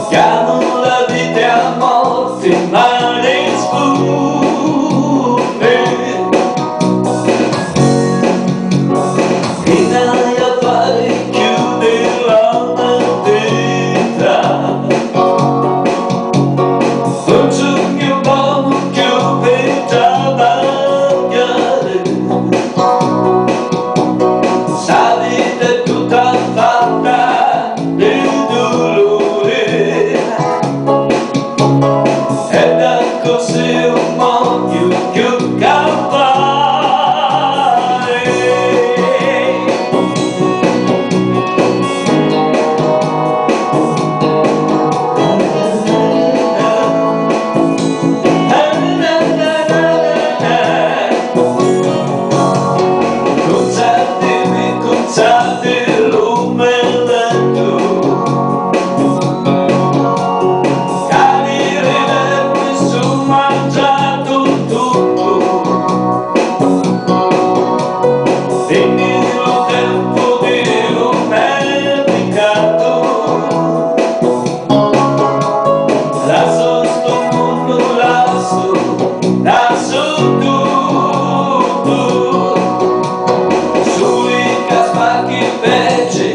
chiamo la vita a morte, ma ne sfugge. In aria fare chiude la mattina, non c'è un mio uomo che già bagnare. Sa vita è tutta fatta di dolore, e da così un modo più campare. Consate l'omeletto, capire questo mangiato tutto, finito tempo di un mercato, lasso sto mondo, lasso tutto, sui casbacchi invece